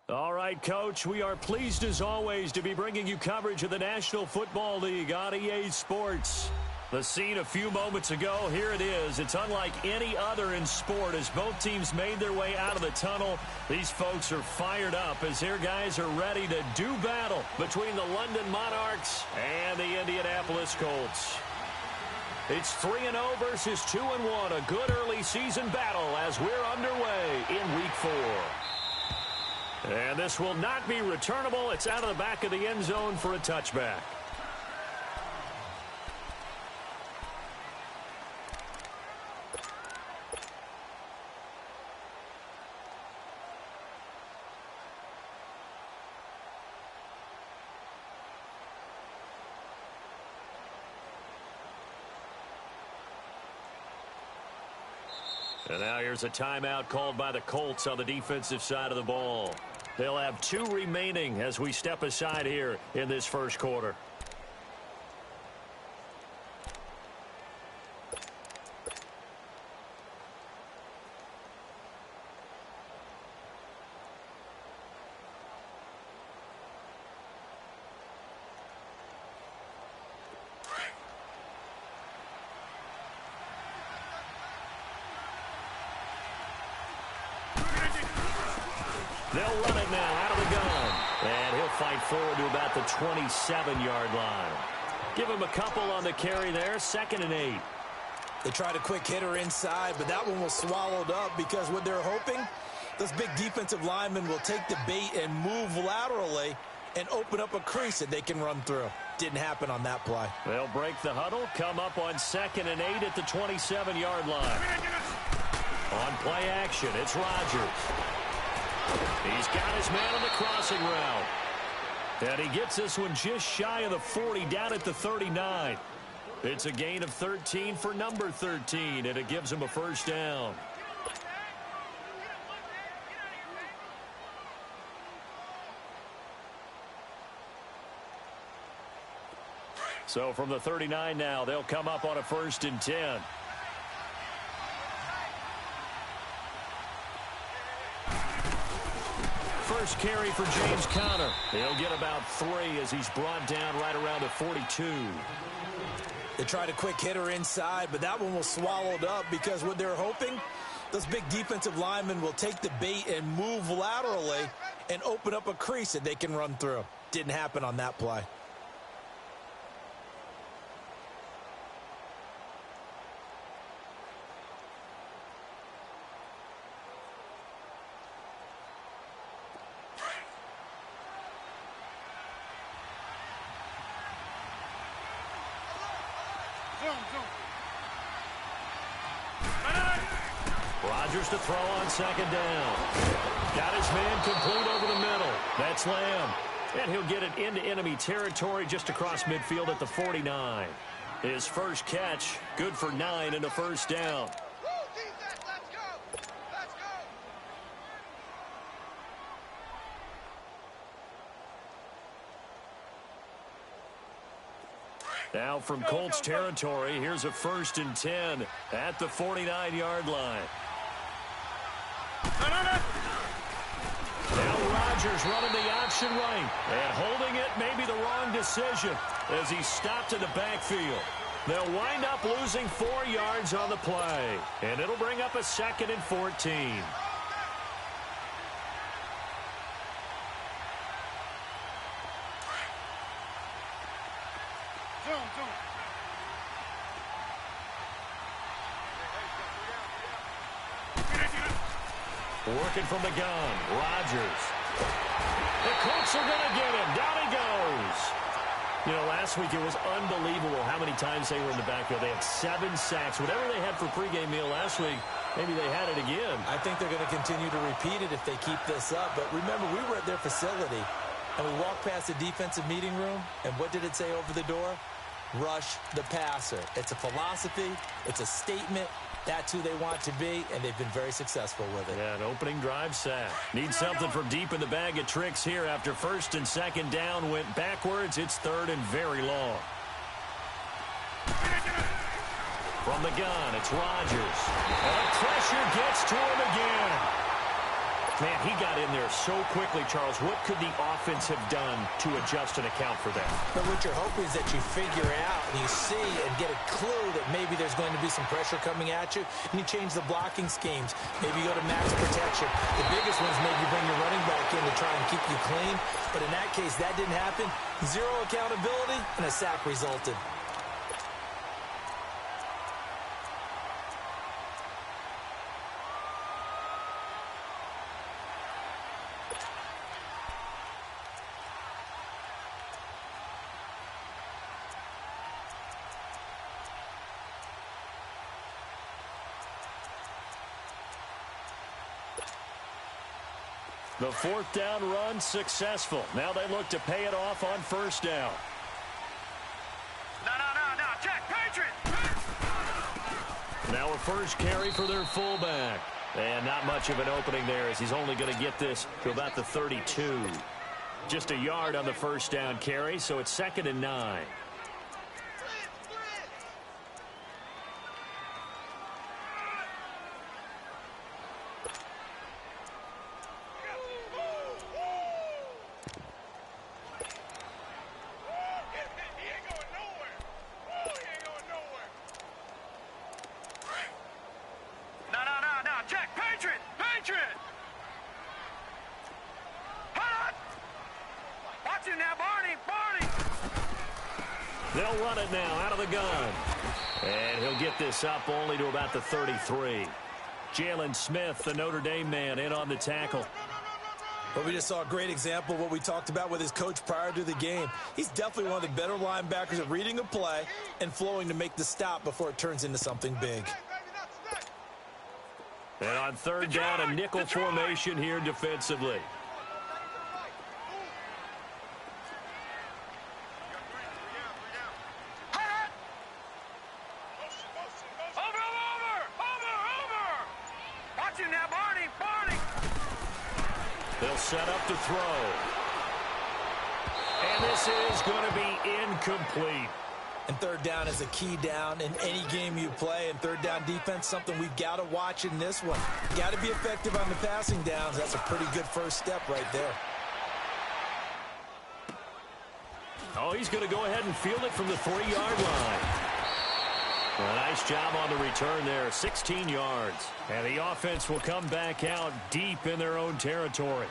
All right, Coach, we are pleased as always to be bringing you coverage of the National Football League on EA Sports. The scene a few moments ago, here it is. It's unlike any other in sport as both teams made their way out of the tunnel. These folks are fired up as their guys are ready to do battle between the London Monarchs and the Indianapolis Colts. It's 3-0 versus 2-1, a good early season battle as we're underway in Week 4. And this will not be returnable. It's out of the back of the end zone for a touchback. And now here's a timeout called by the Colts on the defensive side of the ball. They'll have 2 remaining as we step aside here in this first quarter. They'll run it now out of the gun. And he'll fight forward to about the 27-yard line. Give him a couple on the carry there. 2nd and 8. They tried a quick hitter inside, but that one was swallowed up because what they're hoping, those big defensive linemen will take the bait and move laterally and open up a crease that they can run through. Didn't happen on that play. They'll break the huddle, come up on 2nd and 8 at the 27-yard line. On play action, it's Rodgers. He's got his man on the crossing route. And he gets this one just shy of the 40, down at the 39. It's a gain of 13 for number 13, and it gives him a first down. So from the 39 now, they'll come up on a 1st and 10. First carry for James Conner. He'll get about 3 as he's brought down right around the 42. They tried a quick hitter inside, but that one was swallowed up because what they're hoping, those big defensive linemen will take the bait and move laterally and open up a crease that they can run through. Didn't happen on that play. Rodgers to throw on 2nd down. Got his man complete over the middle. That's Lamb. And he'll get it into enemy territory just across midfield at the 49. His first catch, good for 9 and a first down. Now from Colts territory, here's a 1st and 10 at the 49-yard line. Now Rodgers running the option right and holding it, maybe the wrong decision as he stopped in the backfield. They'll wind up losing 4 yards on the play, and it'll bring up a 2nd and 14. Working from the gun, Rodgers. The Colts are going to get him. Down he goes. You know, last week it was unbelievable how many times they were in the backfield. They had 7 sacks. Whatever they had for pregame meal last week, maybe they had it again. I think they're going to continue to repeat it if they keep this up. But remember, we were at their facility, and we walked past the defensive meeting room, and what did it say over the door? Rush the passer. It's a philosophy. It's a statement. That's who they want to be, and they've been very successful with it. Yeah, an opening drive sack. Need something from deep in the bag of tricks here after 1st and 2nd down went backwards. It's 3rd and very long. From the gun, it's Rodgers. And pressure gets to him again. Man, he got in there so quickly, Charles. What could the offense have done to adjust and account for that? But what you're hoping is that you figure out and you see and get a clue that maybe there's going to be some pressure coming at you, and you change the blocking schemes. Maybe you go to max protection. The biggest one is maybe bring your running back in to try and keep you clean. But in that case, that didn't happen. Zero accountability, and a sack resulted. The fourth down run successful. Now they look to pay it off on first down. No, Jack, Patriot! Now a first carry for their fullback. And not much of an opening there as he's only going to get this to about the 32. Just a yard on the first down carry, so it's 2nd and 9. They'll run it now out of the gun. And he'll get this up only to about the 33. Jalen Smith, the Notre Dame man, in on the tackle. But we just saw a great example of what we talked about with his coach prior to the game. He's definitely one of the better linebackers at reading a play and flowing to make the stop before it turns into something big. And on third down, a nickel formation here defensively. They'll set up to throw. And this is going to be incomplete. And third down is a key down in any game you play. And third down defense, something we've got to watch in this one. Got to be effective on the passing downs. That's a pretty good first step right there. Oh, he's going to go ahead and field it from the 3-yard line. A nice job on the return there, 16 yards. And the offense will come back out deep in their own territory.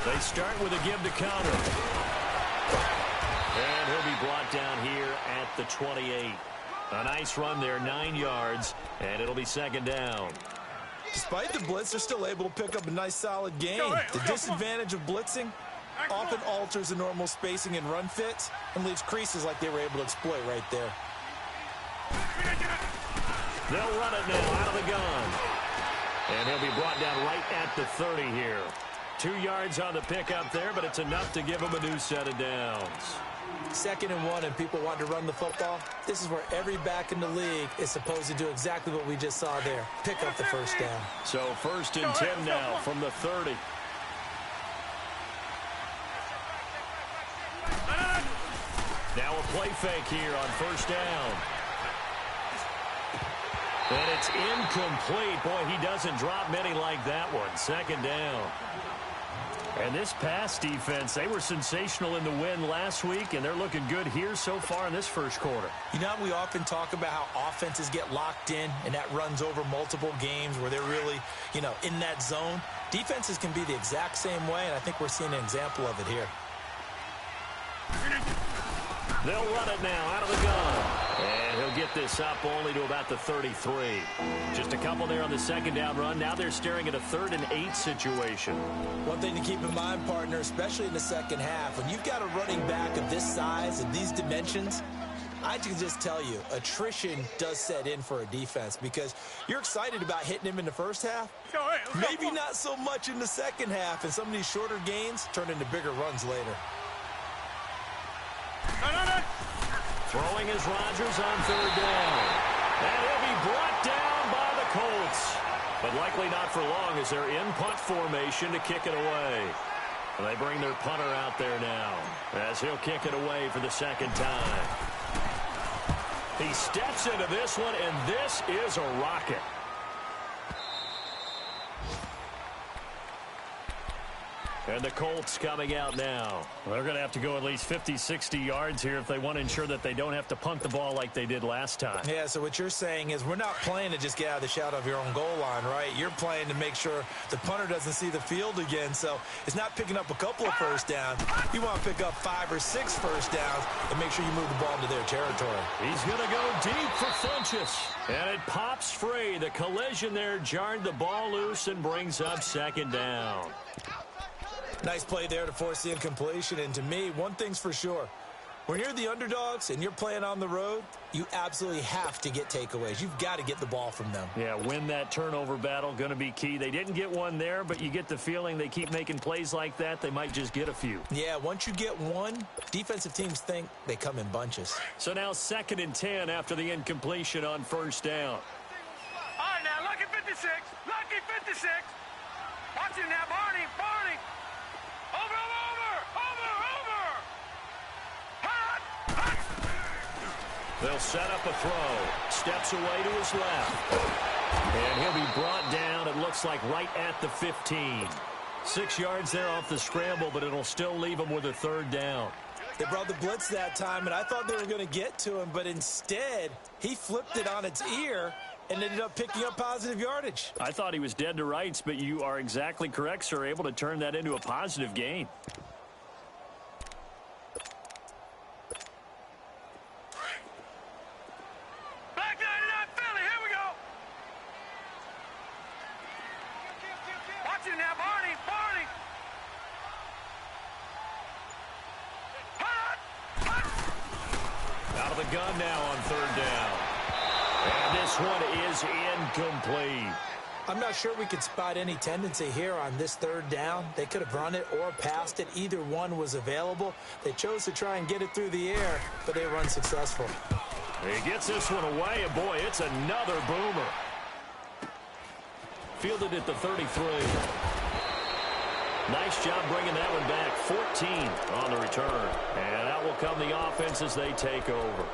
They start with a give to counter. And he'll be brought down here at the 28. A nice run there, 9 yards, and it'll be 2nd down. Despite the blitz, they're still able to pick up a nice solid gain. The disadvantage of blitzing often alters the normal spacing and run fits and leaves creases like they were able to exploit right there. They'll run it now out of the gun. And he'll be brought down right at the 30 here. 2 yards on the pickup there, but it's enough to give him a new set of downs. 2nd and 1 and people want to run the football. This is where every back in the league is supposed to do exactly what we just saw there. Pick up the first down. So 1st and 10 now from the 30. Now a play fake here on first down. And it's incomplete. Boy, he doesn't drop many like that one. 2nd down. And this pass defense, they were sensational in the win last week, and they're looking good here so far in this first quarter. You know, we often talk about how offenses get locked in, and that runs over multiple games where they're really, in that zone. Defenses can be the exact same way, and I think we're seeing an example of it here. They'll run it now out of the gun. And he'll get this up only to about the 33. Just a couple there on the 2nd down run. Now they're staring at a 3rd and 8 situation. One thing to keep in mind, partner, especially in the second half, when you've got a running back of this size and these dimensions, I can just tell you, attrition does set in for a defense because you're excited about hitting him in the first half. Maybe not so much in the second half, and some of these shorter gains turn into bigger runs later. Throwing is Rodgers on 3rd down. And he'll be brought down by the Colts. But likely not for long as they're in punt formation to kick it away. They bring their punter out there now as he'll kick it away for the second time. He steps into this one, and this is a rocket. And the Colts coming out now. They're going to have to go at least 50, 60 yards here if they want to ensure that they don't have to punt the ball like they did last time. Yeah, so what you're saying is we're not playing to just get out of the shadow of your own goal line, right? You're playing to make sure the punter doesn't see the field again. So it's not picking up a couple of first downs. You want to pick up 5 or 6 first downs and make sure you move the ball into their territory. He's going to go deep for Funchess. And it pops free. The collision there jarred the ball loose and brings up second down. Nice play there to force the incompletion. And to me, one thing's for sure. When you're the underdogs and you're playing on the road, you absolutely have to get takeaways. You've got to get the ball from them. Yeah, win that turnover battle, going to be key. They didn't get one there, but you get the feeling they keep making plays like that, they might just get a few. Yeah, once you get one, defensive teams think they come in bunches. So now 2nd and 10 after the incompletion on first down. All right, now, lucky 56. Lucky 56. Watch it now, Barney. Barney. Over. Hot. They'll set up a throw. Steps away to his left. And he'll be brought down, it looks like, right at the 15. 6 yards there off the scramble, but it'll still leave him with a 3rd down. They brought the blitz that time, and I thought they were going to get to him, but instead, he flipped it on its ear and ended up picking up positive yardage. I thought he was dead to rights, but you are exactly correct, sir, able to turn that into a positive gain. Back 99 Philly, here we go. Watch it now, Barney. Hot. Out of the gun now on 3rd down. And this one is incomplete. I'm not sure we could spot any tendency here on this 3rd down. They could have run it or passed it. Either one was available. They chose to try and get it through the air, but they were unsuccessful. He gets this one away, and boy, it's another boomer. Fielded at the 33. Nice job bringing that one back. 14 on the return. And out will come the offense as they take over.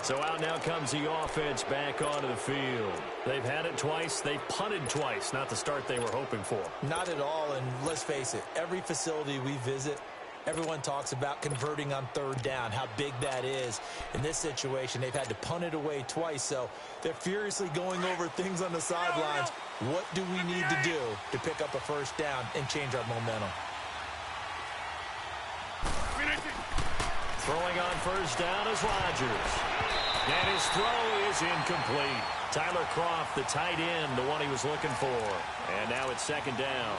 So out now comes the offense back onto the field. They've had it twice. They've punted twice. Not the start they were hoping for. Not at all, and let's face it, every facility we visit, everyone talks about converting on 3rd down, how big that is. In this situation, they've had to punt it away twice, so they're furiously going over things on the sidelines. What do we need to do to pick up a 1st down and change our momentum? Throwing on 1st down is Rodgers. And his throw is incomplete. Tyler Kroft, the tight end, the one he was looking for. And now it's 2nd down.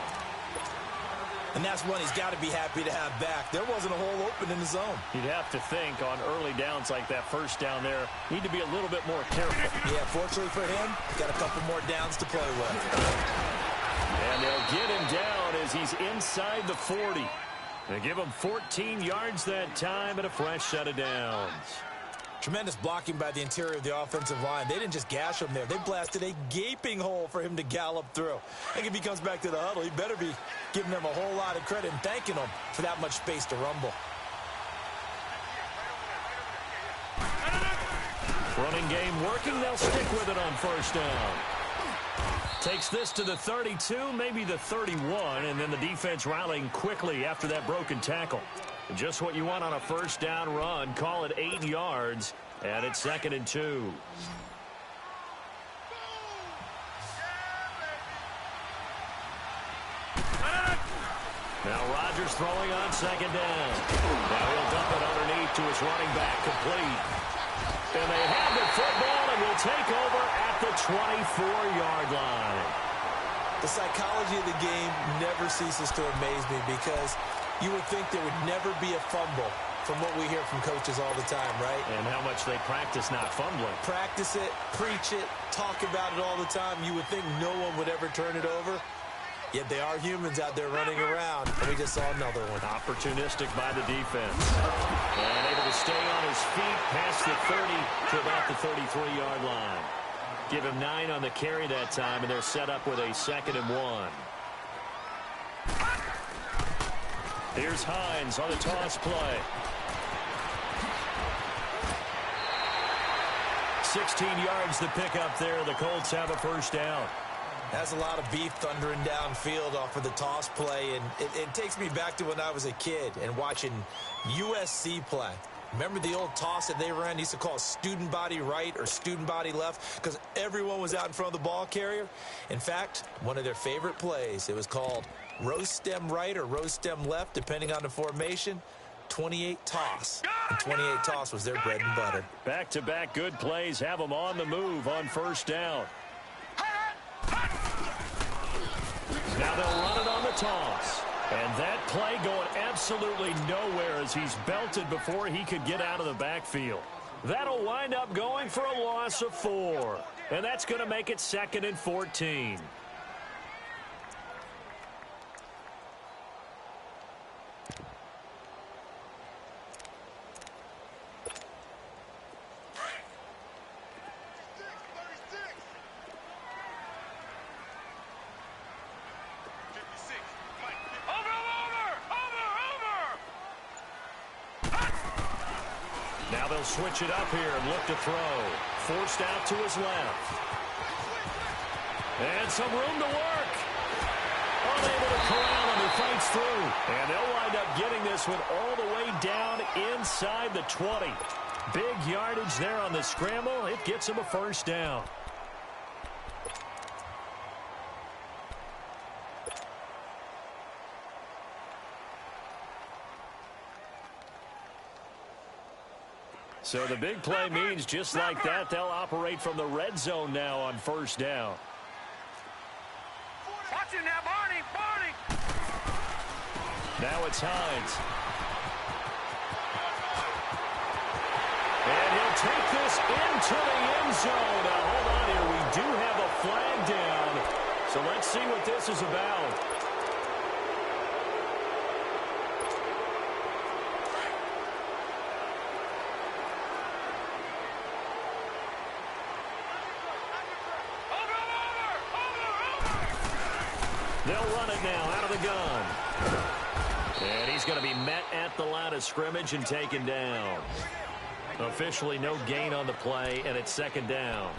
And that's one he's got to be happy to have back. There wasn't a hole open in the zone. You'd have to think on early downs like that 1st down there, need to be a little bit more careful. Yeah, fortunately for him, got a couple more downs to play with. And they'll get him down as he's inside the 40. They give him 14 yards that time and a fresh set of downs. Tremendous blocking by the interior of the offensive line. They didn't just gash him there. They blasted a gaping hole for him to gallop through. I think if he comes back to the huddle, he better be giving them a whole lot of credit and thanking them for that much space to rumble. Running game working. They'll stick with it on 1st down. Takes this to the 32, maybe the 31, and then the defense rallying quickly after that broken tackle. Just what you want on a 1st down run. Call it 8 yards, and it's 2nd and 2. Now Rodgers throwing on 2nd down. Now he'll dump it underneath to his running back, complete. And they have the football and will take over at the 24-yard line. The psychology of the game never ceases to amaze me because you would think there would never be a fumble from what we hear from coaches all the time, right? And how much they practice not fumbling. Practice it, preach it, talk about it all the time. You would think no one would ever turn it over. Yet they are humans out there running around, and we just saw another one. Opportunistic by the defense. And able to stay on his feet past the 30 to about the 33-yard line. Give him 9 on the carry that time, and they're set up with a 2nd and 1. Here's Hines on the toss play. 16 yards to pick up there. The Colts have a first down. That's a lot of beef thundering downfield off of the toss play, and it takes me back to when I was a kid and watching USC play. Remember the old toss that they ran? They used to call student body right or student body left because everyone was out in front of the ball carrier. In fact, one of their favorite plays, it was called rose stem right or rose stem left, depending on the formation. 28 toss, and 28 toss was their bread and butter. Back-to-back good plays have them on the move on first down. Now they'll run it on the toss. And that play going absolutely nowhere as he's belted before he could get out of the backfield. That'll wind up going for a loss of 4. And that's going to make it 2nd and 14. Now they'll switch it up here and look to throw. Forced out to his left. And some room to work. Unable to corral him. He fights through. And they'll wind up getting this one all the way down inside the 20. Big yardage there on the scramble. It gets him a first down. So the big play means just like that, they'll operate from the red zone now on first down. Watch him now, Barney, Barney. Now it's Hines. And he'll take this into the end zone. Now hold on here, we do have a flag down. So let's see what this is about. They'll run it now out of the gun. And he's going to be met at the line of scrimmage and taken down. Officially no gain on the play, and it's 2nd down.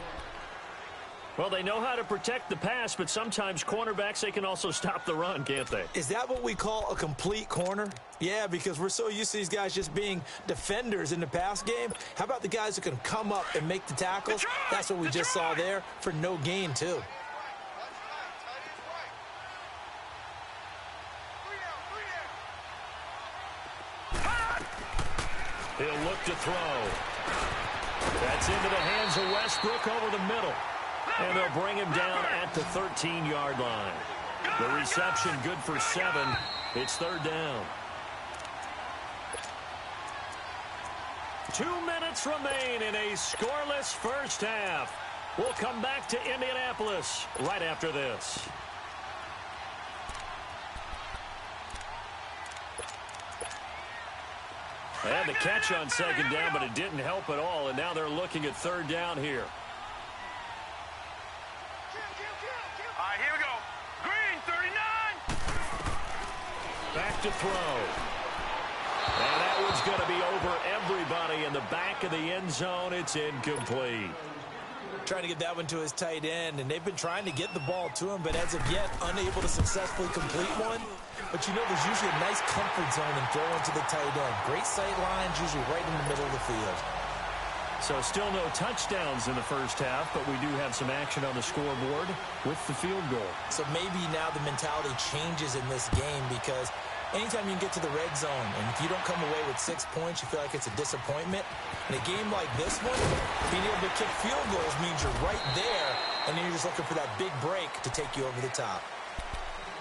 Well, they know how to protect the pass, but sometimes cornerbacks, they can also stop the run, can't they? Is that what we call a complete corner? Yeah, because we're so used to these guys just being defenders in the pass game. How about the guys who can come up and make the tackles? That's what we just saw there for no gain, too. He'll look to throw. That's into the hands of Westbrook over the middle. And they'll bring him down at the 13-yard line. The reception good for 7. It's 3rd down. 2 minutes remain in a scoreless first half. We'll come back to Indianapolis right after this. They had the catch on 2nd down, but it didn't help at all. And now they're looking at 3rd down here. All right, here we go. Green, 39. Back to throw. And that one's going to be over everybody in the back of the end zone. It's incomplete. Trying to get that one to his tight end, and they've been trying to get the ball to him, but as of yet, unable to successfully complete one. But you know, there's usually a nice comfort zone in throwing to the tight end. Great sight lines, usually right in the middle of the field. So still no touchdowns in the first half, but we do have some action on the scoreboard with the field goal. So maybe now the mentality changes in this game because anytime you can get to the red zone, and if you don't come away with 6 points, you feel like it's a disappointment. In a game like this one, being able to kick field goals means you're right there, and then you're just looking for that big break to take you over the top.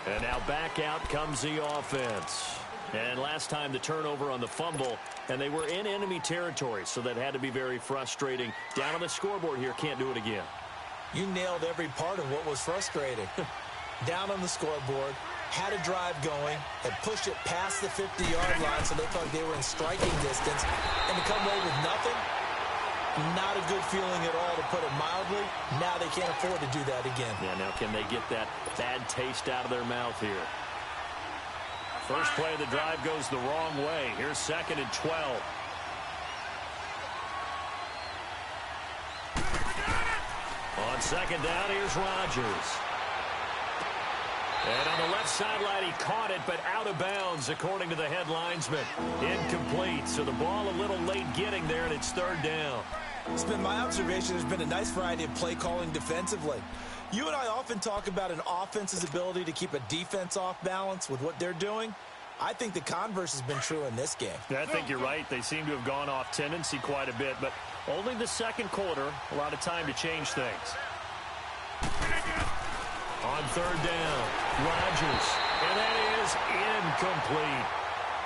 And now back out comes the offense. And last time the turnover on the fumble, and they were in enemy territory, so that had to be very frustrating. Down on the scoreboard here, can't do it again. You nailed every part of what was frustrating. Down on the scoreboard, had a drive going, had pushed it past the 50-yard line, so they thought they were in striking distance, and to come away with nothing, not a good feeling at all, to put it mildly. Now they can't afford to do that again. Yeah, now can they get that bad taste out of their mouth here? First play of the drive goes the wrong way. Here's 2nd and 12. On 2nd down, here's Rodgers. And on the left sideline, he caught it, but out of bounds, according to the head linesman. Incomplete, so the ball a little late getting there, and it's 3rd down. It's been my observation there's been a nice variety of play calling defensively. You and I often talk about an offense's ability to keep a defense off balance with what they're doing. I think the converse has been true in this game. I think you're right. They seem to have gone off tendency quite a bit, but only the 2nd quarter, a lot of time to change things. On 3rd down, Rodgers, and that is incomplete.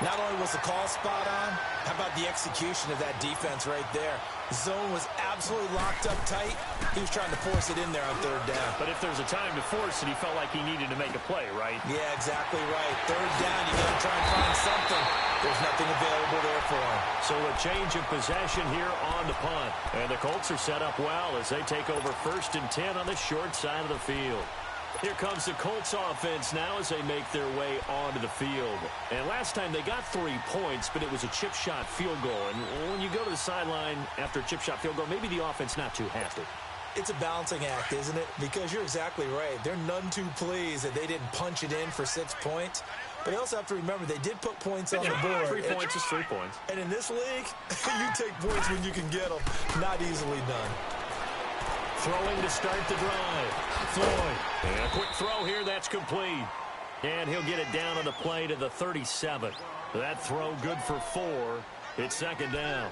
Not only was the call spot on, how about the execution of that defense right there? The zone was absolutely locked up tight. He was trying to force it in there on 3rd down. But if there's a time to force it, he felt like he needed to make a play, right? Yeah, exactly right. 3rd down, you got to try and find something. There's nothing available there for him. So a change of possession here on the punt. And the Colts are set up well as they take over 1st and 10 on the short side of the field. Here comes the Colts offense now as they make their way onto the field. And last time they got 3 points, but it was a chip shot field goal. And when you go to the sideline after a chip shot field goal, maybe the offense not too happy. It's a balancing act, isn't it? Because you're exactly right. They're none too pleased that they didn't punch it in for 6 points. But you also have to remember they did put points on the board. 3 points is 3 points. And in this league, you take points when you can get them. Not easily done. Throwing to start the drive. Floyd. And a quick throw here. That's complete. And he'll get it down on the play to the 37. That throw good for 4. It's 2nd down.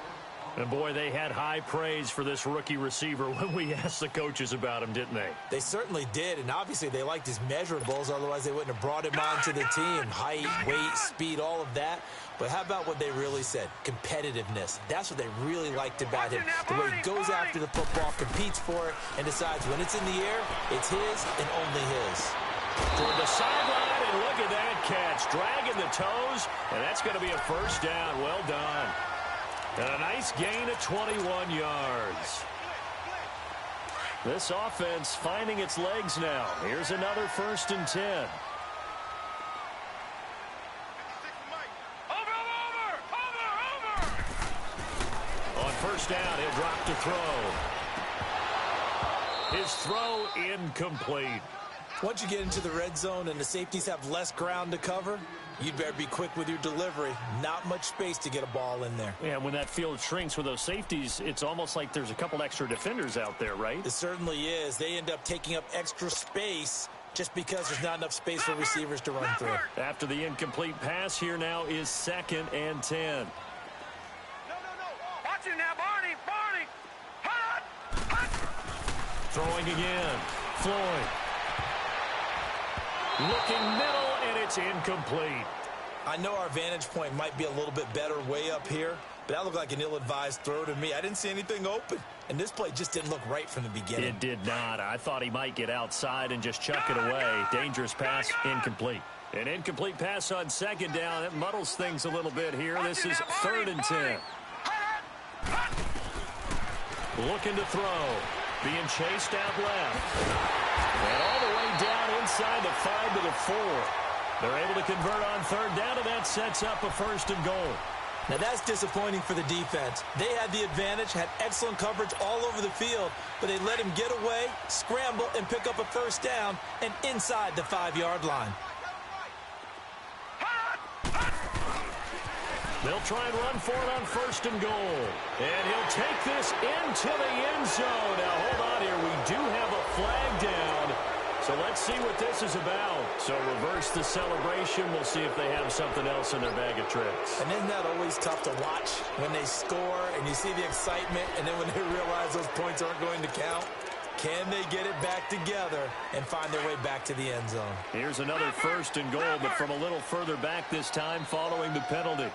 And, boy, they had high praise for this rookie receiver when we asked the coaches about him, didn't they? They certainly did, and obviously they liked his measurables. Otherwise, they wouldn't have brought him onto the team. Height, weight, speed, all of that. But how about what they really said? Competitiveness. That's what they really liked about him. The way he goes after the football, competes for it, and decides when it's in the air, it's his and only his. Toward the sideline, and look at that catch. Dragging the toes, and that's going to be a 1st down. Well done. And a nice gain of 21 yards. This offense finding its legs now. Here's another 1st and 10. On 1st down, he'll drop to throw. His throw incomplete. Once you get into the red zone and the safeties have less ground to cover, you'd better be quick with your delivery. Not much space to get a ball in there. Yeah, when that field shrinks with those safeties, it's almost like there's a couple extra defenders out there, right? It certainly is. They end up taking up extra space just because there's not enough space for receivers to run through. After the incomplete pass, here now is 2nd and 10. Watch him now, Barney. Hot. Throwing again. Floyd. Looking middle, and it's incomplete. I know our vantage point might be a little bit better way up here, but that looked like an ill-advised throw to me. I didn't see anything open, and this play just didn't look right from the beginning. It did not. I thought he might get outside and just chuck it away. Dangerous pass, incomplete. An incomplete pass on 2nd down. It muddles things a little bit here. This is 3rd and 10. Looking to throw. Being chased out left. And all the way down inside the 5 to the 4. They're able to convert on 3rd down, and that sets up a 1st and goal. Now that's disappointing for the defense. They had the advantage, had excellent coverage all over the field, but they let him get away, scramble, and pick up a 1st down, and inside the 5-yard line. They'll try and run for it on 1st and goal. And he'll take this into the end zone. Now, hold on here. We do have a flag down. So let's see what this is about. So reverse the celebration. We'll see if they have something else in their bag of tricks. And isn't that always tough to watch when they score and you see the excitement, and then when they realize those points aren't going to count? Can they get it back together and find their way back to the end zone? Here's another 1st and goal, but from a little further back this time following the penalty.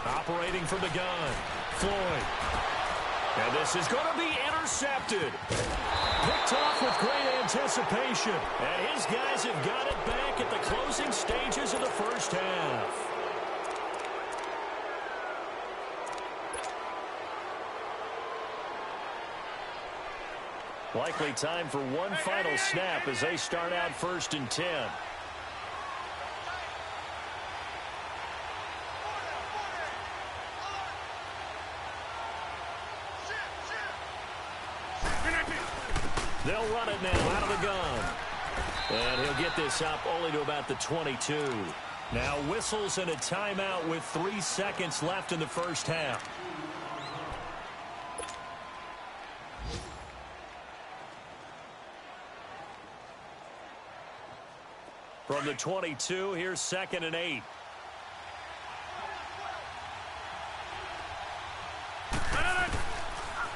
Operating from the gun, Floyd. And this is going to be intercepted. Picked off with great anticipation. And his guys have got it back at the closing stages of the 1st half. Likely time for one final snap as they start out 1st and 10. They'll run it now out of the gun. And he'll get this up only to about the 22. Now whistles and a timeout with 3 seconds left in the first half. From the 22, here's 2nd and 8.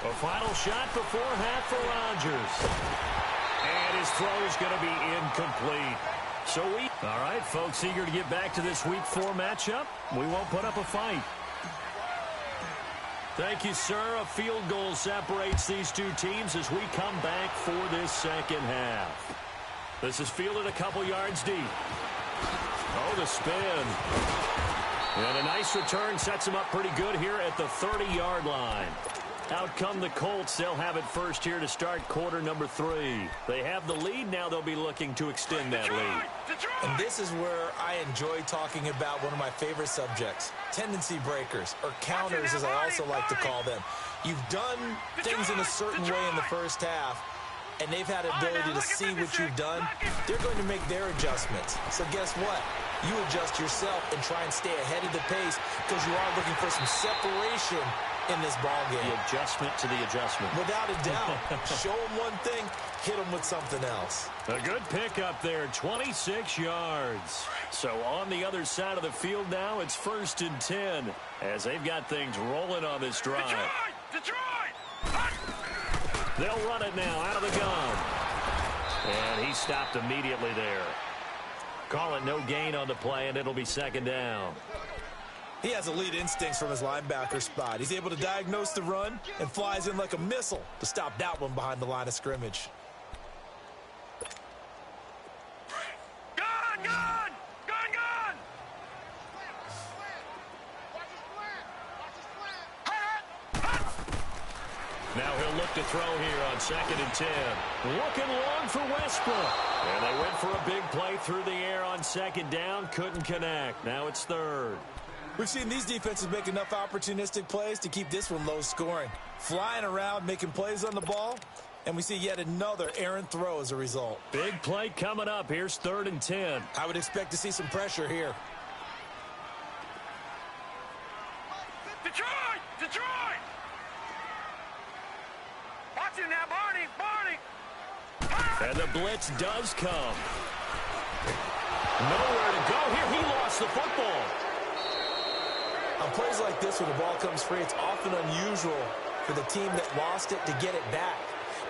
A final shot before half for Rodgers. And his throw is going to be incomplete. So all right, folks, eager to get back to this Week 4 matchup. We won't put up a fight. Thank you, sir. A field goal separates these two teams as we come back for this second half. This is fielded a couple yards deep. Oh, the spin. And a nice return sets him up pretty good here at the 30-yard line. Out come the Colts. They'll have it first here to start quarter number 3. They have the lead. Now they'll be looking to extend that lead. And this is where I enjoy talking about one of my favorite subjects, tendency breakers, or counters as I also like to call them. You've done things in a certain way in the first half, and they've had the ability to see what you've done. They're going to make their adjustments. So guess what? You adjust yourself and try and stay ahead of the pace because you are looking for some separation in this ball game. The adjustment to the adjustment. Without a doubt. Show them one thing, hit them with something else. A good pickup there, 26 yards. So on the other side of the field now, it's 1st and 10 as they've got things rolling on this drive. Detroit! They'll run it now out of the gun. And he stopped immediately there. Call it no gain on the play, and it'll be 2nd down. He has elite instincts from his linebacker spot. He's able to diagnose the run and flies in like a missile to stop that one behind the line of scrimmage. Gun! Gun! Gun! Gun! Now he'll look to throw here on 2nd and 10. Looking long for Westbrook. And they went for a big play through the air on 2nd down. Couldn't connect. Now it's 3rd. We've seen these defenses make enough opportunistic plays to keep this one low scoring. Flying around, making plays on the ball, and we see yet another errant throw as a result. Big play coming up. Here's 3rd and 10. I would expect to see some pressure here. Detroit! Detroit! Watch it now, Barney! Barney! And the blitz does come. Nowhere to go here. He lost the football. On plays like this, when the ball comes free, it's often unusual for the team that lost it to get it back.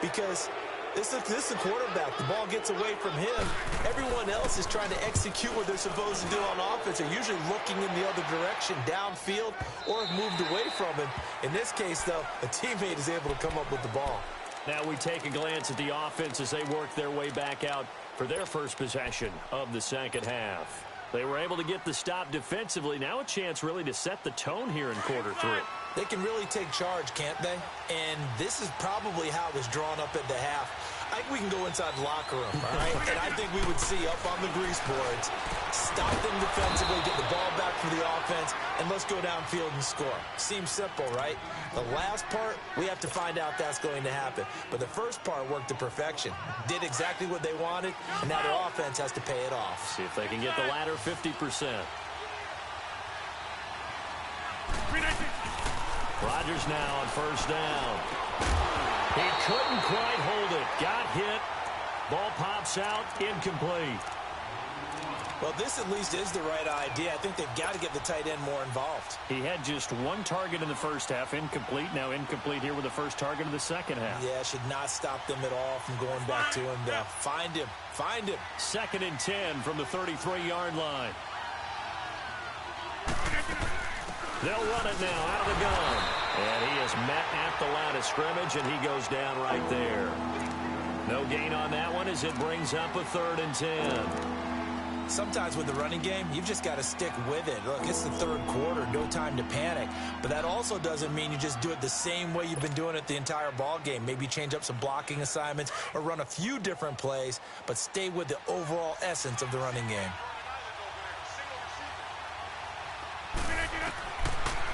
Because this is the quarterback. The ball gets away from him. Everyone else is trying to execute what they're supposed to do on offense. They're usually looking in the other direction, downfield, or have moved away from him. In this case, though, a teammate is able to come up with the ball. Now we take a glance at the offense as they work their way back out for their first possession of the second half. They were able to get the stop defensively. Now a chance really to set the tone here in quarter 3. They can really take charge, can't they? And this is probably how it was drawn up at the half. I think we can go inside the locker room, all right? And I think we would see up on the grease boards, stop them defensively, get the ball back for the offense, and let's go downfield and score. Seems simple, right? The last part, we have to find out that's going to happen. But the first part worked to perfection. Did exactly what they wanted, and now their offense has to pay it off. See if they can get the latter 50%. Rodgers now on 1st down. He couldn't quite hold it. Got hit. Ball pops out. Incomplete. Well, this at least is the right idea. I think they've got to get the tight end more involved. He had just one target in the first half. Incomplete. Now incomplete here with the first target of the second half. Yeah, should not stop them at all from going back to him. Find him. Find him. 2nd and 10 from the 33-yard line. They'll run it now out of the gun. And he is met at the line of scrimmage, and he goes down right there. No gain on that one as it brings up a 3rd and 10. Sometimes with the running game, you've just got to stick with it. Look, it's the third quarter, no time to panic. But that also doesn't mean you just do it the same way you've been doing it the entire ball game. Maybe change up some blocking assignments or run a few different plays, but stay with the overall essence of the running game.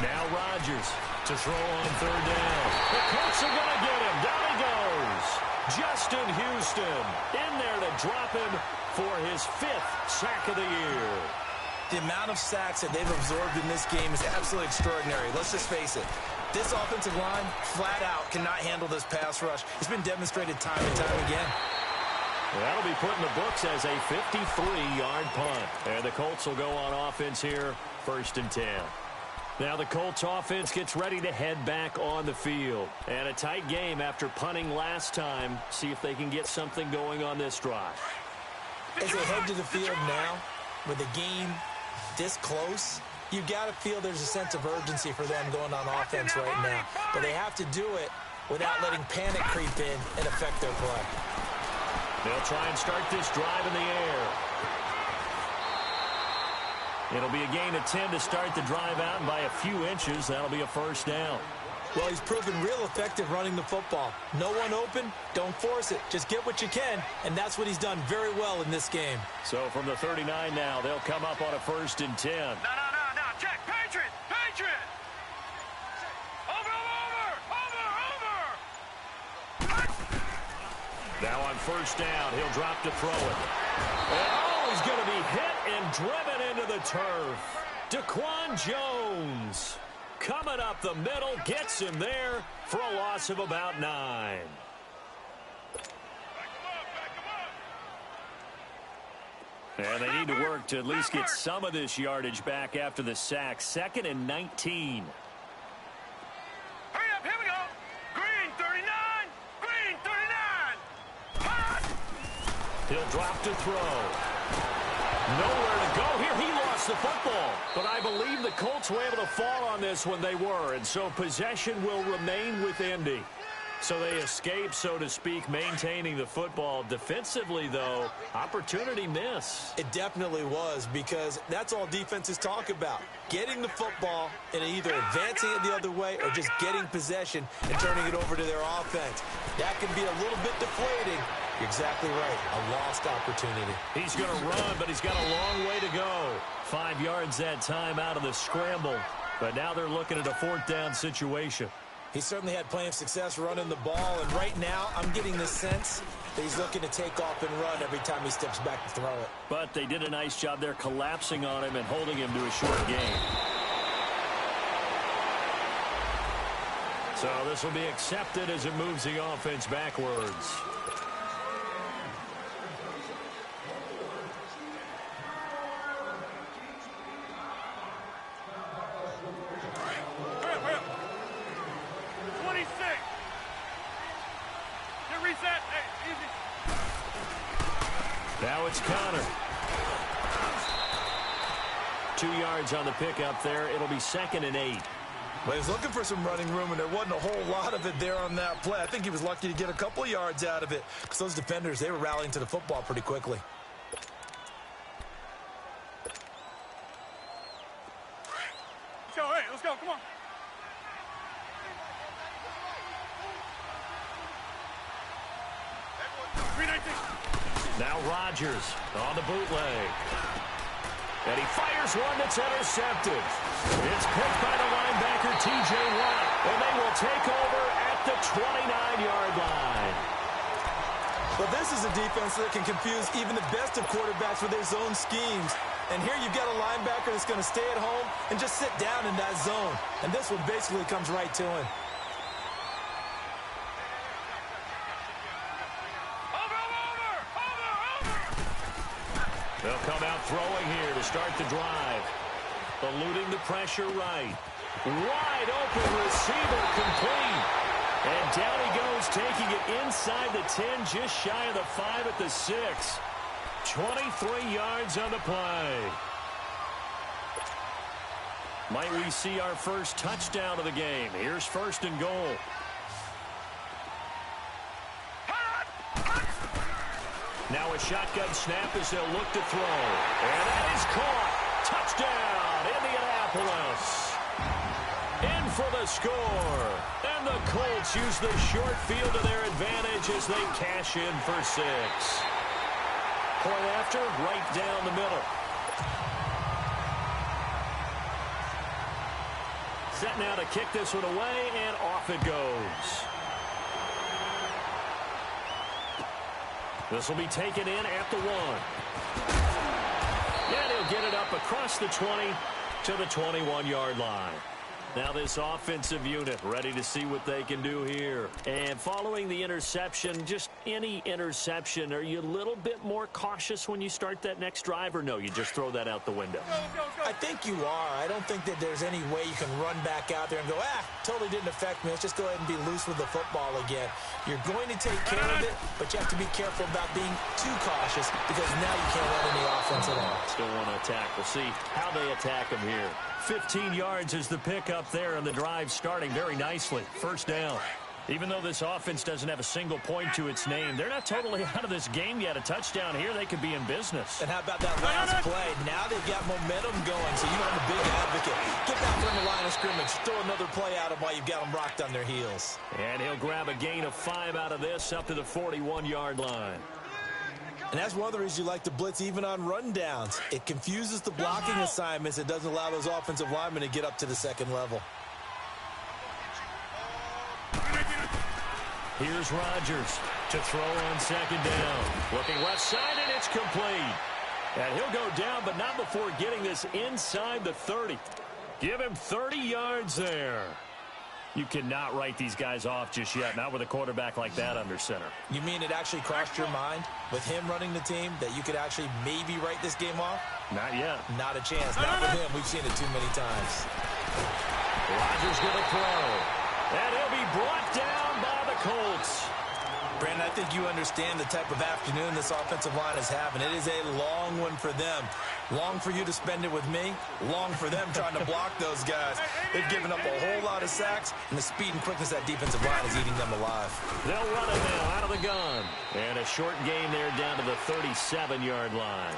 Now Rodgers to throw on third down. The Colts are going to get him. Down he goes. Justin Houston in there to drop him for his 5th sack of the year. The amount of sacks that they've absorbed in this game is absolutely extraordinary. Let's just face it. This offensive line, flat out, cannot handle this pass rush. It's been demonstrated time and time again. That'll be put in the books as a 53-yard punt. And the Colts will go on offense here, 1st and 10. Now the Colts offense gets ready to head back on the field. And a tight game after punting last time. See if they can get something going on this drive. As they head to the field now, with the game this close, you've got to feel there's a sense of urgency for them going on offense right now. But they have to do it without letting panic creep in and affect their play. They'll try and start this drive in the air. It'll be a gain of 10 to start the drive out, and by a few inches, that'll be a 1st down. Well, he's proven real effective running the football. No one open, don't force it. Just get what you can, and that's what he's done very well in this game. So from the 39 now, they'll come up on a 1st and 10. No. Check. Patriot. Over. Now on 1st down, he'll drop to throw it. And he's going to be hit and driven into the turf. Daquan Jones coming up the middle, gets him there for a loss of about 9. And they need to work to at least get some of this yardage back after the sack. 2nd and 19. Hurry up, here we go. Green 39. He'll drop to throw. Nowhere to go here. He lost the football. But I believe the Colts were able to fall on this when they were. And so possession will remain with Indy. So they escape, so to speak, maintaining the football. Defensively, though, opportunity miss. It definitely was, because that's all defenses talk about. Getting the football and either advancing it the other way or just getting possession and turning it over to their offense. That can be a little bit deflating. You're exactly right. A lost opportunity. He's going to run, but he's got a long way to go. 5 yards that time out of the scramble. But now they're looking at a 4th down situation. He certainly had plenty of success running the ball, and right now I'm getting the sense that he's looking to take off and run every time he steps back to throw it. But they did a nice job there collapsing on him and holding him to a short gain. So this will be accepted as it moves the offense backwards. Now it's Connor. 2 yards on the pickup there. It'll be 2nd and 8. Well, he's looking for some running room, and there wasn't a whole lot of it there on that play. I think he was lucky to get a couple of yards out of it, because those defenders, they were rallying to the football pretty quickly. Let's go, come on. Now Rodgers on the bootleg. And he fires one that's intercepted. It's picked by the linebacker, T.J. Watt. And they will take over at the 29-yard line. Well, this is a defense that can confuse even the best of quarterbacks with their zone schemes. And here you've got a linebacker that's going to stay at home and just sit down in that zone. And this one basically comes right to him. They'll come out throwing here to start the drive. Eluding the pressure right. Wide open receiver complete. And down he goes, taking it inside the 10, just shy of the 5 at the 6. 23 yards on the play. Might we see our first touchdown of the game? Here's 1st and goal. Now a shotgun snap as they'll look to throw. And that is caught. Touchdown, Indianapolis. In for the score. And the Colts use the short field to their advantage as they cash in for 6. Point after, right down the middle. Set now to kick this one away, and off it goes. This will be taken in at the 1. And he'll get it up across the 20 to the 21-yard line. Now this offensive unit ready to see what they can do here. And following the interception, just any interception, are you a little bit more cautious when you start that next drive, or no, you just throw that out the window? I think you are. I don't think that there's any way you can run back out there and go, totally didn't affect me. Let's just go ahead and be loose with the football again. You're going to take care of it, but you have to be careful about being too cautious because now you can't run any offense at all. Still want to attack. We'll see how they attack them here. 15 yards is the pickup there, and the drive starting very nicely. First down. Even though this offense doesn't have a single point to its name, they're not totally out of this game yet. A touchdown here, they could be in business. And how about that last play? Now they've got momentum going, so you have a big advocate. Get back from the line of scrimmage. Throw another play at them while you've got them rocked on their heels. And he'll grab a gain of 5 out of this up to the 41-yard line. And that's one of the reasons you like to blitz even on rundowns. It confuses the blocking assignments. It doesn't allow those offensive linemen to get up to the second level. Here's Rodgers to throw on second down. Looking left side, and it's complete. And he'll go down, but not before getting this inside the 30. Give him 30 yards there. You cannot write these guys off just yet, not with a quarterback like that under center. You mean it actually crossed your mind with him running the team that you could actually maybe write this game off? Not yet. Not a chance. Not with him. We've seen it too many times. Rodgers going to throw. And he'll be brought down by the Colts. Brandon, I think you understand the type of afternoon this offensive line is having. It is a long one for them. Long for you to spend it with me. Long for them trying to block those guys. They've given up a whole lot of sacks, and the speed and quickness of that defensive line is eating them alive. They'll run it now out of the gun. And a short gain there down to the 37-yard line.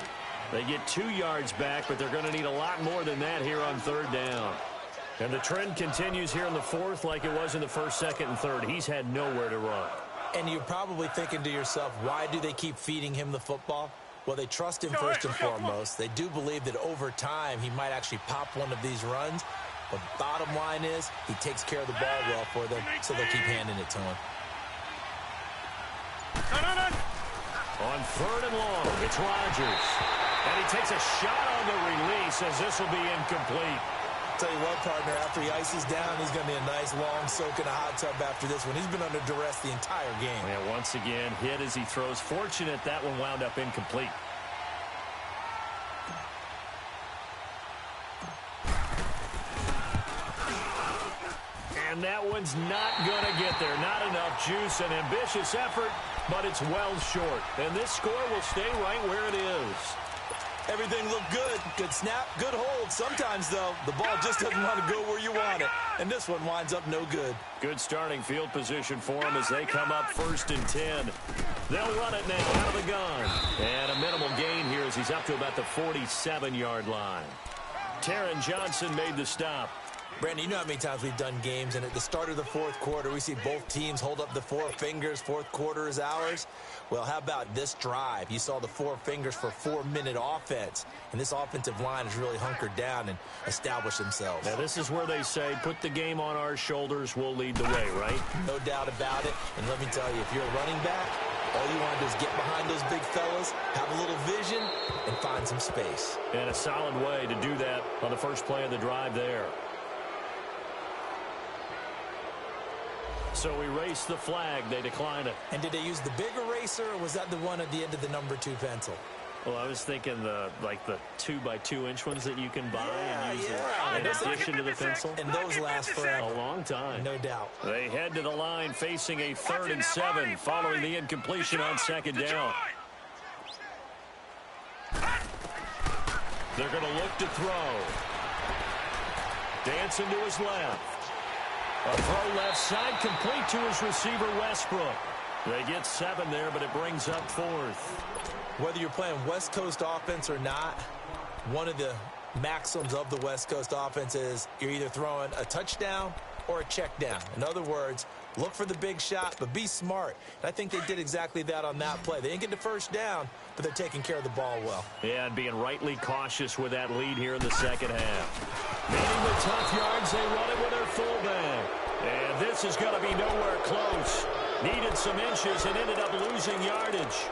They get 2 yards back, but they're going to need a lot more than that here on third down. And the trend continues here in the fourth like it was in the first, second, and third. He's had nowhere to run. And you're probably thinking to yourself, why do they keep feeding him the football? Well, they trust him first and foremost. They do believe that over time he might actually pop one of these runs. But bottom line is he takes care of the ball well for them, so they'll keep handing it to him. On third and long, it's Rodgers. And he takes a shot on the release as this will be incomplete. Tell you what, partner, after he ices down, he's going to be a nice long soak in a hot tub after this one. He's been under duress the entire game. Yeah, once again, hit as he throws. Fortunate that one wound up incomplete. And that one's not going to get there. Not enough juice. An ambitious effort, but it's well short. And this score will stay right where it is. Everything looked good. Good snap, good hold. Sometimes, though, the ball just doesn't want to go where you want it. And this one winds up no good. Good starting field position for them as they come up 1st and 10. They'll run it now out of the gun. And a minimal gain here as he's up to about the 47-yard line. Taron Johnson made the stop. Brandon, you know how many times we've done games, and at the start of the fourth quarter, we see both teams hold up the 4 fingers. Fourth quarter is ours. Well, how about this drive? You saw the 4 fingers for 4-minute offense, and this offensive line has really hunkered down and established themselves. Now, this is where they say, put the game on our shoulders, we'll lead the way, right? No doubt about it, and let me tell you, if you're a running back, all you want to do is get behind those big fellas, have a little vision, and find some space. And a solid way to do that on the first play of the drive there. So erase the flag. They decline it. And did they use the big eraser, or was that the one at the end of the number 2 pencil? Well, I was thinking the 2x2-inch ones that you can buy and use in addition to the pencil. And those last forever. A long time. No doubt. They head to the line facing a 3rd and 7 following the incompletion on second down. They're going to look to throw. Dancing to his left. A throw left side complete to his receiver, Westbrook. They get 7 there, but it brings up 4th. Whether you're playing West Coast offense or not, one of the maxims of the West Coast offense is you're either throwing a touchdown or a check down. In other words, look for the big shot, but be smart. And I think they did exactly that on that play. They didn't get the first down, but they're taking care of the ball well. Yeah, and being rightly cautious with that lead here in the second half. Needing the tough yards, they run it with their fullback. And this is going to be nowhere close. Needed some inches and ended up losing yardage.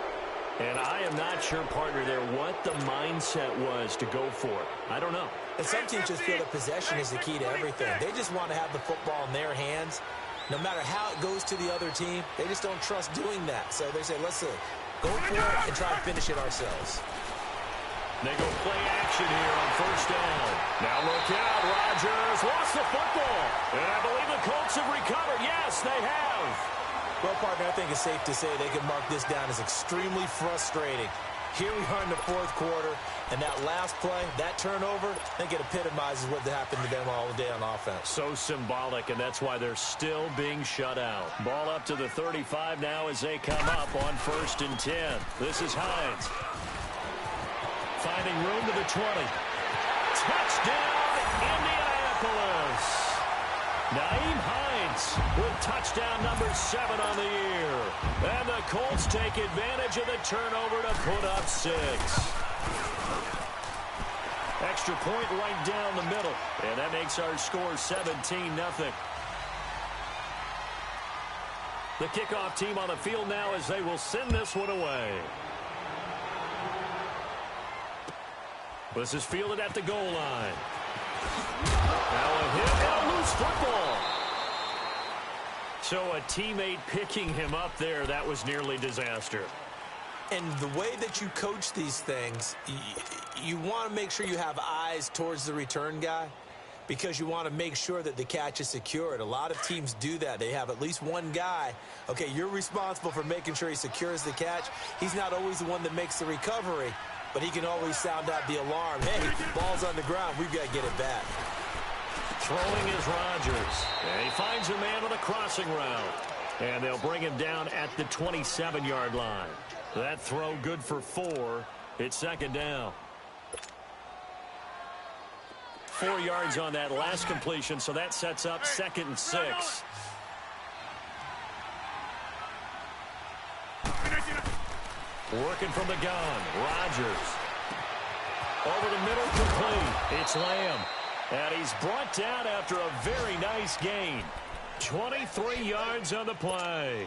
And I am not sure, partner, there what the mindset was to go for it. I don't know. And some teams just feel that possession is the key to everything. They just want to have the football in their hands. No matter how it goes to the other team, they just don't trust doing that. So they say, let's go for it and try to finish it ourselves. They go play action here on first down. Now look out, Rodgers lost the football. And I believe the Colts have recovered. Yes, they have. Well, partner, I think it's safe to say they can mark this down as extremely frustrating. Here we are in the fourth quarter, and that last play, that turnover, I think it epitomizes what happened to them all day on offense. So symbolic, and that's why they're still being shut out. Ball up to the 35 now as they come up on 1st and 10. This is Hines. Finding room to the 20. Touchdown, Indianapolis. Naeem Hines with touchdown number 7 on the year. And the Colts take advantage of the turnover to put up 6. Extra point right down the middle. And that makes our score 17-0. The kickoff team on the field now as they will send this one away. This is fielded at the goal line. Now a hit and a loose football. So a teammate picking him up there, that was nearly disaster. And the way that you coach these things, you want to make sure you have eyes towards the return guy because you want to make sure that the catch is secured. A lot of teams do that. They have at least one guy. Okay, you're responsible for making sure he secures the catch. He's not always the one that makes the recovery, but he can always sound out the alarm. Hey, ball's on the ground. We've got to get it back. Throwing is Rodgers. And he finds a man on a crossing route. And they'll bring him down at the 27-yard line. That throw good for 4. It's 2nd down. 4 yards on that last completion, so that sets up 2nd and 6. Working from the gun, Rodgers. Over the middle, complete. It's Lamb. And he's brought down after a very nice gain. 23 yards on the play.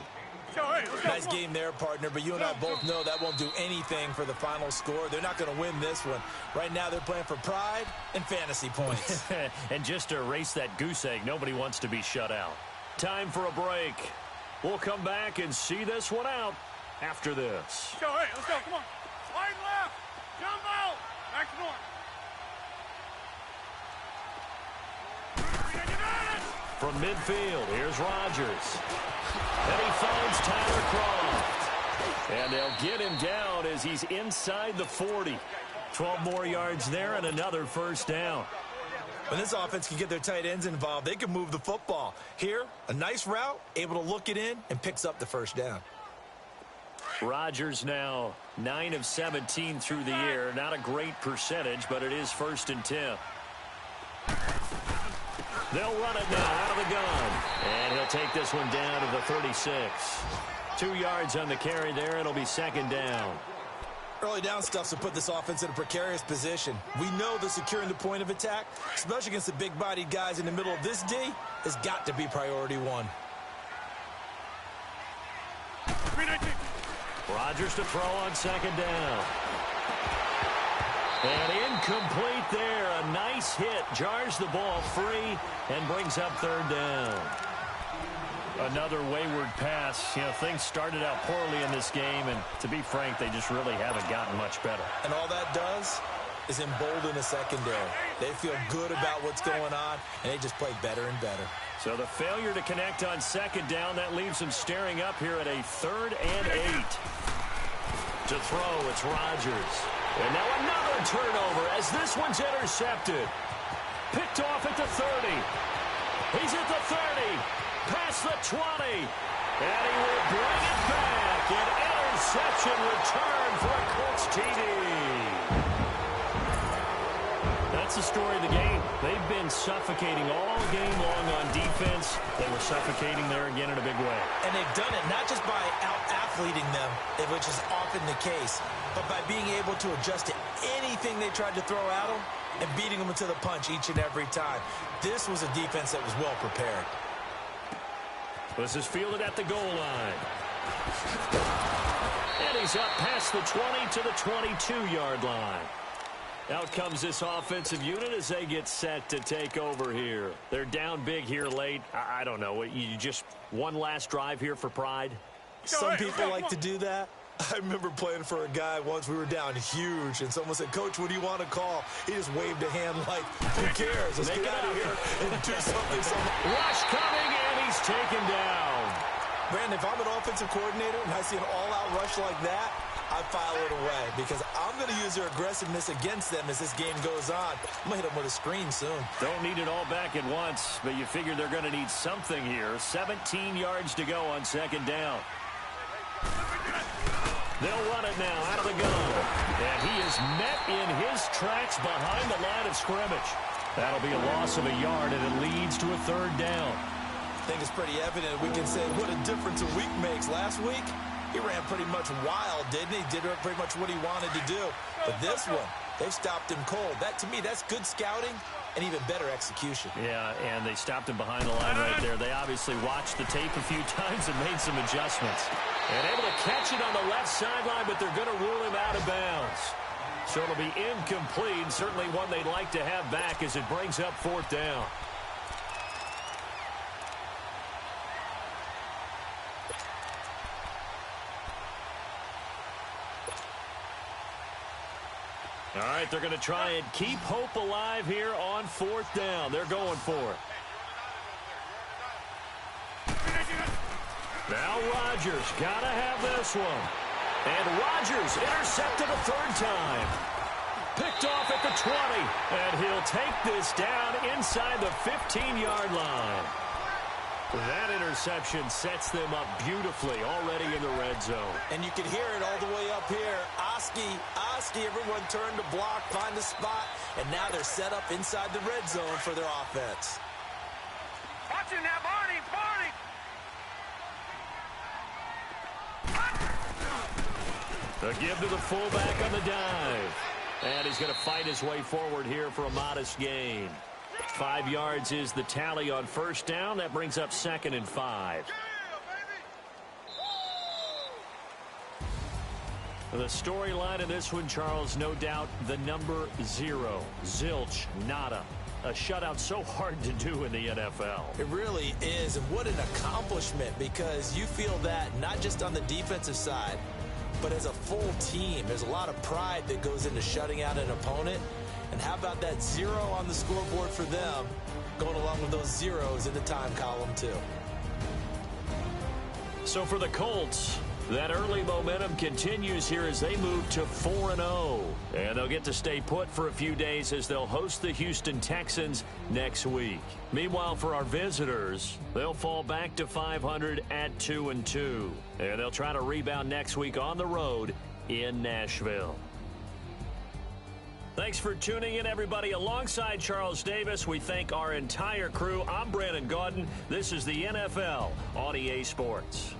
Nice game there, partner, but you and I both know that won't do anything for the final score. They're not going to win this one. Right now they're playing for pride and fantasy points. And just to erase that goose egg, nobody wants to be shut out. Time for a break. We'll come back and see this one out after this. Let's go, come on. Wide left, jump out, back to one. From midfield, here's Rodgers. And he finds Tyler Kroft. And they'll get him down as he's inside the 40. 12 more yards there and another first down. When this offense can get their tight ends involved, they can move the football. Here, a nice route, able to look it in, and picks up the first down. Rodgers now 9 of 17 through the air. Not a great percentage, but it is 1st and 10. They'll run it now out of the gun. And he'll take this one down to the 36. 2 yards on the carry there. It'll be 2nd down. Early down stuffs will put this offense in a precarious position. We know that securing the point of attack, especially against the big-bodied guys in the middle of this D, has got to be priority 1. Rodgers to throw on 2nd down. And incomplete there. A nice hit. Jars the ball free and brings up 3rd down. Another wayward pass. You know, things started out poorly in this game, and to be frank, they just really haven't gotten much better. And all that does is embolden the secondary. They feel good about what's going on, and they just play better and better. So the failure to connect on 2nd down, that leaves them staring up here at a 3rd and 8. To throw, it's Rodgers. And now another turnover as this one's intercepted. Picked off at the 30. He's at the 30. Past the 20. And he will bring it back. An interception return for a Colts TD. That's the story of the game. They've been suffocating all game long on defense. They were suffocating there again in a big way. And they've done it not just by out-athleting them, which is often the case, but by being able to adjust to anything they tried to throw at them and beating them to the punch each and every time. This was a defense that was well prepared. This is fielded at the goal line. And he's up past the 20 to the 22-yard line. Out comes this offensive unit as they get set to take over here. They're down big here late. I don't know. You just one last drive here for pride? Some people like to do that. I remember playing for a guy once. We were down huge, and someone said, "Coach, what do you want to call?" He just waved a hand like, "Who cares? Let's get out of here and do something." Rush coming, and he's taken down. Brandon, if I'm an offensive coordinator and I see an all-out rush like that, I file it away because I'm going to use their aggressiveness against them as this game goes on. I'm going to hit them with a screen soon. Don't need it all back at once, but you figure they're going to need something here. 17 yards to go on second down. They'll run it now out of the gun. And he is met in his tracks behind the line of scrimmage. That'll be a loss of a yard, and it leads to a third down. I think it's pretty evident. We can say what a difference a week makes. Last week, he ran pretty much wild, didn't he? Did pretty much what he wanted to do. But this one, they've stopped him cold. That, to me, that's good scouting and even better execution. Yeah, and they stopped him behind the line right there. They obviously watched the tape a few times and made some adjustments. And able to catch it on the left sideline, but they're going to rule him out of bounds. So it'll be incomplete, certainly one they'd like to have back as it brings up fourth down. All right, they're going to try and keep hope alive here on fourth down. They're going for it. Now Rodgers got to have this one. And Rodgers intercepted a third time. Picked off at the 20. And he'll take this down inside the 15-yard line. That interception sets them up beautifully already in the red zone. And you can hear it all the way up here. Oski, everyone turned to block, find a spot, and now they're set up inside the red zone for their offense. Watch him now, Barney. The give to the fullback on the dive. And he's going to fight his way forward here for a modest gain. 5 yards is the tally on first down. That brings up 2nd and 5. The storyline in this one, Charles, no doubt the number 0. Zilch, nada. A shutout so hard to do in the NFL. It really is, and what an accomplishment, because you feel that not just on the defensive side, but as a full team. There's a lot of pride that goes into shutting out an opponent. And how about that 0 on the scoreboard for them, going along with those zeros in the time column, too. So for the Colts, that early momentum continues here as they move to 4-0. And they'll get to stay put for a few days as they'll host the Houston Texans next week. Meanwhile, for our visitors, they'll fall back to 500 at 2-2. And they'll try to rebound next week on the road in Nashville. Thanks for tuning in, everybody. Alongside Charles Davis, we thank our entire crew. I'm Brandon Gaudin. This is the NFL on EA Sports.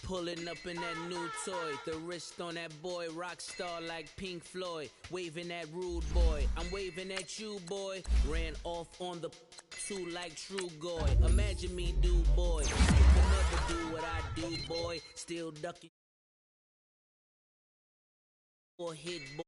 Pulling up in that new toy, the wrist on that boy, rock star like Pink Floyd, waving at rude boy, I'm waving at you boy, ran off on the two like True Goy, imagine me do boy, you can never do what I do boy, still ducking or hit boy.